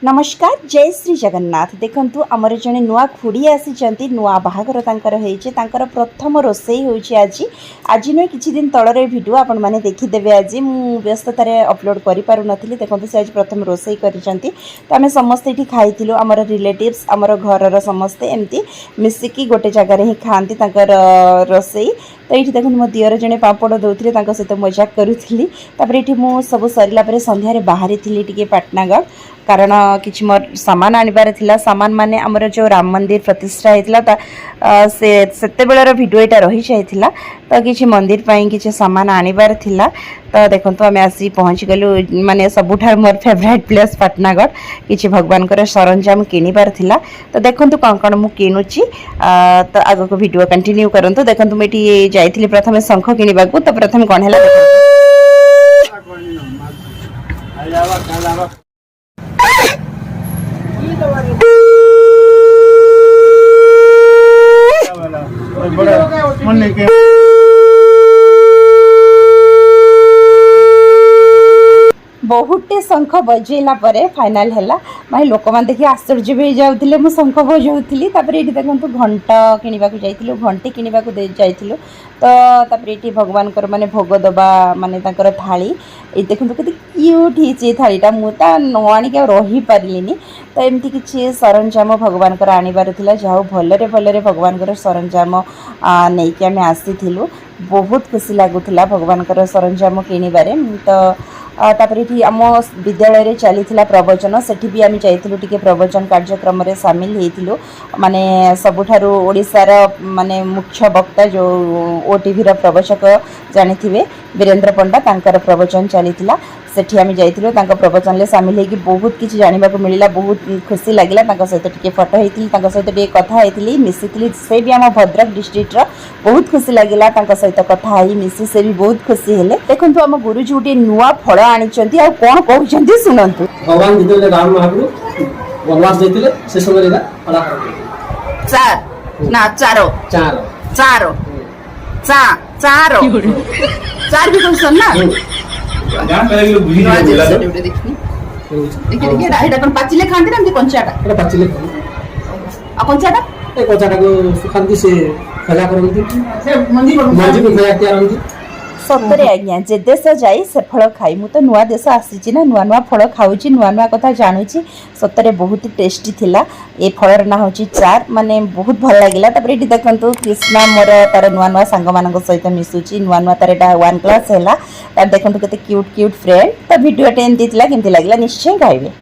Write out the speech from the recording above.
नमस्कार जय श्री जगन्नाथ। देखंतु आमर जने नुआ खुड़ी आसी नुआ बाहागर तांकर होइचे तांकर प्रथम रोसई होइचे आज आज न किछि दिन तळरे वीडियो आपण माने देखिदेबे। आज मु व्यस्ततारे अपलोड करि पारु नथिली। देखंतु से आज प्रथम रोसई करिसंती त आमे समस्त एठी खाइथिलु। हमर रिलेटिव्स हमर घरर समस्त एमती मिसिकी गोटे जगह रे ही खांती तांकर रोसई। तो ये देखो मो दियर जने पापड़ दौले सहित मजाक करूली। तापर ये मु सब सरला संध्यारे बाहरी थी टी पाटनागढ़ कारण किछि मोर सामान आनिबार थिला। सामान माने हमर जो राम मंदिर प्रतिष्ठा होता से बेलर वीडियो यहाँ रही जाइथिला। तो किछि मंदिर पई किछि सामान आनिबार थिला। तो देखंतु आमे आसी पहुँची गलु माने सबुठार मोर फेवरेट प्लेस पाटनागढ़। किछि भगवान कर सरंजाम किनिबार थिला। तो देखंतु कोन कोन मु किनुची। तो आगो को वीडियो कंटिन्यू करंतु। देखंतु मेटी जाइथिली प्रथमे शंख किनिबाकू। तो प्रथमे कोन हैला बहुटे शंख बजेला परे फाइनल हैला। माने लोक मान देखि आश्चर्य भी जाउथिले मु शंख बजाउथिली। तापर एठी देखंतु घंटा किनिबाकू जाइथिलु घंटी किनिबाकू जाइथिलु। तो तापर एठी भगवान कर माने भोग दबा माने तांकर थाली ए देखंतु केते क्यूट हिचे थालीटा मु ता न आनी के रही पारलिनी। तो एमती किछि सरंजाम भगवान कर आनिबार थिला। जाऊ भलरे भलरे भगवान कर सरंजाम नै के आमे आसीथिलु। बहुत खुशी लागुथिला भगवान कर सरंजाम किनिबारे। तो तापर ये आम विद्यालय रे चली प्रवचन सेठी भी आम जाइथिलु टिके प्रवचन कार्यक्रम रे शामिल हेइथिलु। माने सबुठारु ओडिसा रो माने मुख्य वक्ता जो ओटीवी रो प्रवचक जानिथिबे वीरेंद्र पंडा तांकर प्रवचन चलीथिला। सेठी आम जाइथिलु तांकर प्रवचन ले शामिल हेकि बहुत किछि जानिबा को मिलिला। बहुत खुशी लागिला। तांकर सहित टिके फोटो हेइथिलि तांकर सहित टिके कथा हेइथिलि मिसिथिलि। से भी आम भद्रक डिस्ट्रिक्ट रो बहुत खुशी लागिला। तांकर सहित कथा हेइ मिसि से भी बहुत खुशी हेले। देखंतु आम गुरुजी उटे नुआ फळ आनिचंती आ कोन कहउचंती सुनंतु। भगवान जिते राम महाप्रभु वनवास जाइतिले से समय रे फला चार ना चारो चार चारो चारो चार भी क्वेश्चन ना गान करे लोग बुझी गेला। देखि एटा कोन पाचिले खांती ना कंचाटा एटा पाचिले आ कंचाटा ए कंचाटा को सुखांती से खला करंती से मंदी को खया करंती। सतरे आज्ञा जे देश जाई से फल खाई। मु तो नुआ देश आसी ना नुआ नुआ फल खाऊची नुआ नुआ कथा जानुची। सतरे बहुत टेस्टी थिला। ए फलर ना होची चार माने बहुत भल लागिला। तापर एठी देखंतु कृष्णा मोर तार नुआ नुआ संग मानक सहित मिसुची। नुआ नुआ तार एटा 1 क्लास हैला। तार देखंतु केते क्यूट क्यूट फ्रेंड। तो वीडियो टेन दितला केमति लागिला निश्चय कहबे।